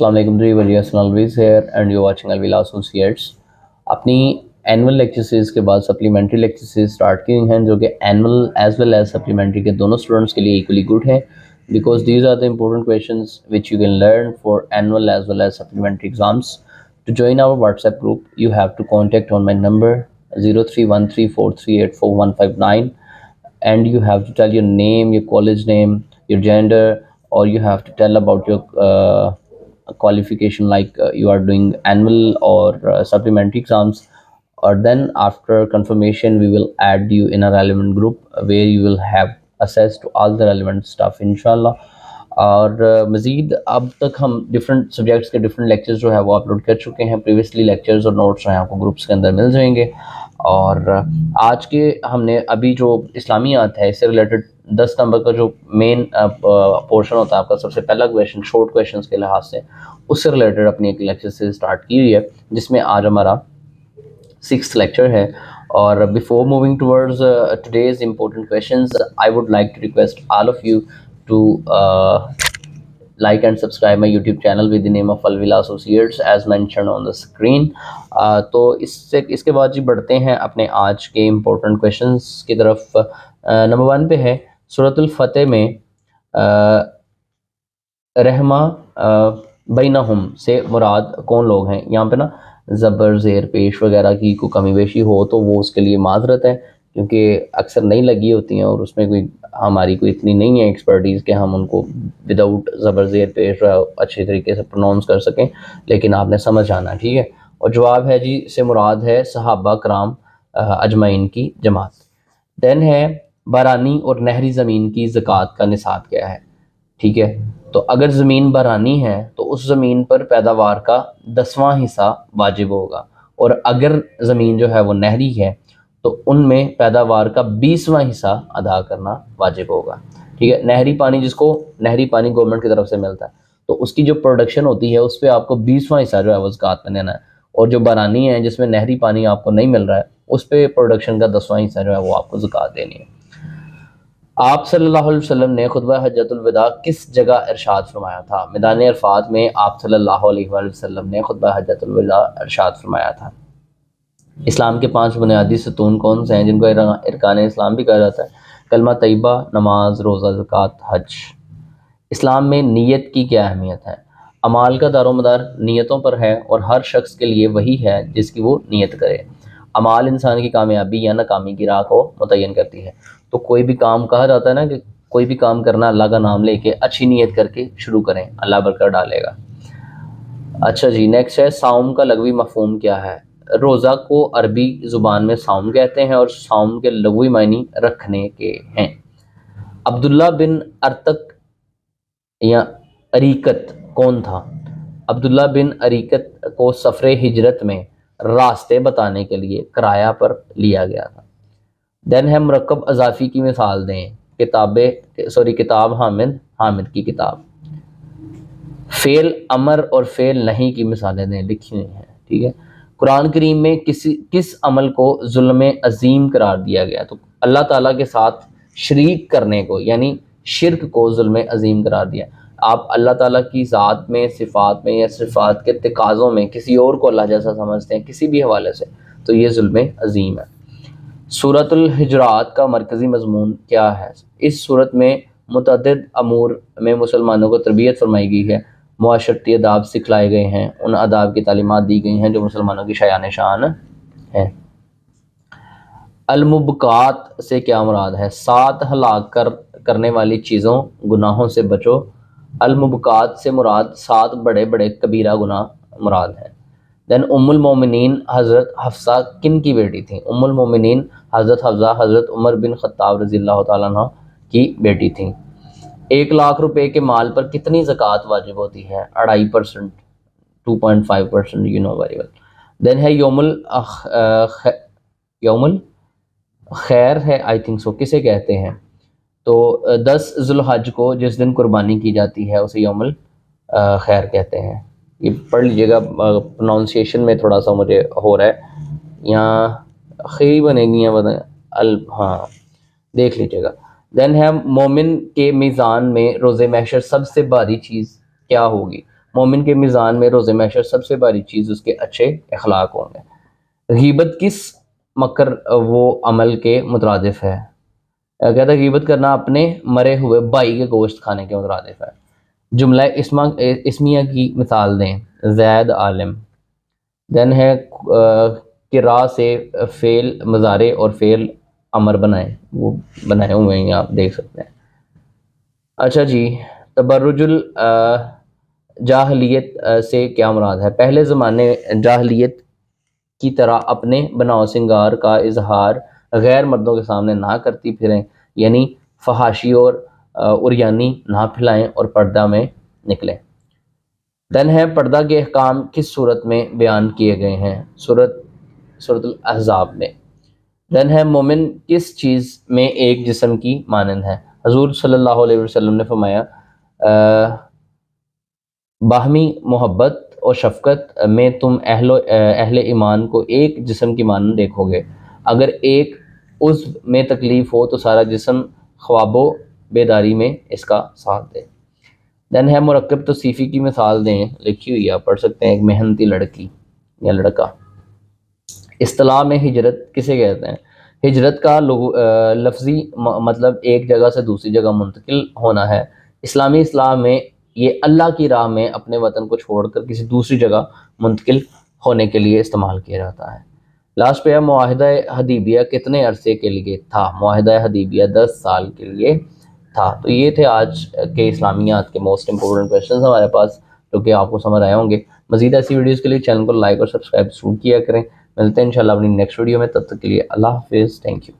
السلام علیکم جی Wali Hasan always here and you watching Alwela associates. اپنی اینول لیکچر سیریز کے بعد سپلیمنٹری لیکچر سیریز اسٹارٹ کی ہیں جو کہ annual as well as supplementary کے دونوں اسٹوڈنٹس کے لیے ایکولی گڈ ہیں because these are the important questions which you can learn for annual as well as supplementary exams. To join our WhatsApp group, you have to contact on my number 031343845159 and you have to tell your name, your college name, your gender, or you have to tell about your qualification like you are doing annual or supplementary exams. Or then after confirmation we will add you in a relevant group where you will have access to all the relevant stuff inshallah. اور مزید اب تک ہم different subjects کے different lectures جو ہے وہ upload کر چکے ہیں. پریویسلی لیکچرز اور نوٹس جو ہیں آپ کو گروپس کے اندر مل جائیں گے. اور آج کے ہم نے ابھی جو اسلامیات ہے اس سے ریلیٹڈ 10 نمبر کا جو مین پورشن ہوتا ہے آپ کا سب سے پہلا کویشچن شارٹ کویشچنس کے لحاظ سے اس سے ریلیٹڈ اپنی ایک لیکچر سے اسٹارٹ کی ہوئی ہے جس میں آج ہمارا 6th لیکچر ہے. اور before moving towards today's important questions I would like to request all of you to like and subscribe my YouTube channel with the name of Alvila Associates as mentioned on the screen. تو اس کے بعد جی بڑھتے ہیں اپنے آج کے important questions کی طرف. نمبر 1 پہ ہے سورۃ الفتح میں رحمہ بینہم سے مراد کون لوگ ہیں. یہاں پہ نا زبر زیر پیش وغیرہ کی کوئی کمی بیشی ہو تو وہ اس کے لیے معذرت ہے کیونکہ اکثر نہیں لگی ہوتی ہیں اور اس میں ہماری کوئی اتنی نہیں ہے ایکسپرٹیز کہ ہم ان کو وداؤٹ زبر زیر پیش اچھی طریقے سے پروناؤنس کر سکیں, لیکن آپ نے سمجھ آنا ٹھیک ہے. اور جواب ہے جی سے مراد ہے صحابہ کرام اجمعین کی جماعت. دین ہے بارانی اور نہری زمین کی زکوٰۃ کا نصاب کیا ہے. ٹھیک ہے, تو اگر زمین بارانی ہے تو اس زمین پر پیداوار کا 10واں حصہ واجب ہوگا, اور اگر زمین جو ہے وہ نہری ہے تو ان میں پیداوار کا 20واں حصہ ادا کرنا واجب ہوگا. ٹھیک ہے, نہری پانی جس کو نہری پانی گورنمنٹ کی طرف سے ملتا ہے تو اس کی جو پروڈکشن ہوتی ہے اس پہ آپ کو 20واں حصہ جو ہے وہ زکوٰۃ میں دینا ہے, اور جو بارانی ہے جس میں نہری پانی آپ کو نہیں مل رہا ہے اس پہ پروڈکشن کا 10واں حصہ جو ہے وہ آپ کو زکوٰۃ دینی ہے. آپ صلی اللہ علیہ وسلم نے خطبہ حجۃ الوداع کس جگہ ارشاد فرمایا تھا. میدان عرفات میں آپ صلی اللہ علیہ وسلم نے خطبہ حجۃ الوداع ارشاد فرمایا تھا. اسلام کے 5 بنیادی ستون کون سے ہیں جن کو ارکان اسلام بھی کہا جاتا ہے. کلمہ طیبہ, نماز, روزہ, زکوٰۃ, حج. اسلام میں نیت کی کیا اہمیت ہے. اعمال کا دار و مدار نیتوں پر ہے اور ہر شخص کے لیے وہی ہے جس کی وہ نیت کرے. اعمال انسان کی کامیابی یا ناکامی کی راہ کو متعین کرتی ہے. تو کوئی بھی کام کہا جاتا ہے نا کہ کوئی بھی کام کرنا اللہ کا نام لے کے اچھی نیت کر کے شروع کریں, اللہ برکت ڈالے گا. اچھا جی, نیکسٹ ہے صوم کا لغوی مفہوم کیا ہے. روزہ کو عربی زبان میں صوم کہتے ہیں اور صوم کے لغوی معنی رکھنے کے ہیں. عبداللہ بن ارتق یا اریکت کون تھا. عبداللہ بن اریکت کو سفر ہجرت میں راستے بتانے کے لیے کرایہ پر لیا گیا تھا. دین ہے مرکب اضافی کی مثال دیں. کتاب حامد کی کتاب. فعل امر اور فعل نہیں کی مثالیں دیں, لکھی ہوئی ہیں. ٹھیک ہے, قرآن کریم میں کس عمل کو ظلم عظیم قرار دیا گیا. تو اللہ تعالیٰ کے ساتھ شریک کرنے کو یعنی شرک کو ظلم عظیم قرار دیا. آپ اللہ تعالیٰ کی ذات میں, صفات میں یا صفات کے تقاضوں میں کسی اور کو اللہ جیسا سمجھتے ہیں کسی بھی حوالے سے تو یہ ظلم عظیم ہے. سورۃ الحجرات کا مرکزی مضمون کیا ہے. اس صورت میں متعدد امور میں مسلمانوں کو تربیت فرمائی گئی ہے, معاشرتی آداب سکھلائے گئے ہیں, ان آداب کی تعلیمات دی گئی ہیں جو مسلمانوں کی شایان شان ہیں. المبقات سے کیا مراد ہے. 7 ہلاک کرنے والی چیزوں گناہوں سے بچو. المبقات سے مراد 7 بڑے بڑے کبیرہ گناہ مراد ہیں. دین ام المومنین حضرت حفصہ کن کی بیٹی تھیں. ام المومنین حضرت حفصہ حضرت عمر بن خطاب رضی اللہ تعالیٰ عنہ کی بیٹی تھیں. 1 لاکھ روپے کے مال پر کتنی زکوٰۃ واجب ہوتی ہے. 2.5%, 2.5%, یو نو ویری ویل. دین ہے یوم الخیر ہے آئی تھنک سو, کسے کہتے ہیں. تو 10 ذوالحج کو جس دن قربانی کی جاتی ہے اسے یوم الخیر کہتے ہیں. یہ پڑھ لیجیے گا, پروننسیشن میں تھوڑا سا مجھے ہو رہا ہے, یہاں خیر بنے گی یا ہاں دیکھ لیجیے گا. دین ہے مومن کے میزان میں روز محشر سب سے بھاری چیز کیا ہوگی. مومن کے میزان میں روز محشر سب سے بڑی چیز اس کے اچھے اخلاق ہوں گے۔ غیبت کس مکر وہ عمل کے مترادف ہے؟ کہتا ہے غیبت کرنا اپنے مرے ہوئے بھائی کے گوشت کھانے کے مترادف ہے۔ جملہ اسمیہ کی مثال دیں۔ زید عالم۔ دین ہے کرا سے فعل مضارع اور فعل امر بنائیں، وہ بنائے ہوئے ہیں آپ دیکھ سکتے ہیں۔ اچھا جی، تبرج الجاہلیت سے کیا مراد ہے؟ پہلے زمانے جاہلیت کی طرح اپنے بناؤ سنگار کا اظہار غیر مردوں کے سامنے نہ کرتی پھریں، یعنی فحاشی اور اریانی نہ پھیلائیں اور پردہ میں نکلیں۔ دن ہے پردہ کے احکام کس صورت میں بیان کیے گئے ہیں؟ سورۃ الاحزاب میں۔ دن ہے مومن کس چیز میں ایک جسم کی مانند ہے؟ حضور صلی اللہ علیہ وسلم نے فرمایا باہمی محبت اور شفقت میں تم اہل ایمان کو ایک جسم کی مانند دیکھو گے، اگر ایک عضو میں تکلیف ہو تو سارا جسم خواب و بیداری میں اس کا ساتھ دے۔ دین ہے مرکب توصیفی کی مثال دیں، لکھی ہوئی آپ پڑھ سکتے ہیں۔ ایک محنتی لڑکی یا لڑکا۔ اصطلاح میں ہجرت کسے کہتے ہیں؟ ہجرت کا لفظی مطلب ایک جگہ سے دوسری جگہ منتقل ہونا ہے۔ اسلامی اصطلاح میں یہ اللہ کی راہ میں اپنے وطن کو چھوڑ کر کسی دوسری جگہ منتقل ہونے کے لیے استعمال کیا جاتا ہے۔ لاسٹ پہ ہے معاہدہ حدیبیہ کتنے عرصے کے لیے تھا؟ معاہدہ حدیبیہ 10 سال کے لیے تھا۔ تو یہ تھے آج کے اسلامیات کے موسٹ امپورٹنٹ کویشچنز ہمارے پاس، جو کہ آپ کو سمجھ آئے ہوں گے۔ مزید ایسی ویڈیوز کے لیے چینل کو لائک اور سبسکرائب ضرور کیا کریں۔ ملتے ہیں انشاءاللہ اپنی نیکسٹ ویڈیو میں، تب تک کے لیے اللہ حافظ، تھینک یو۔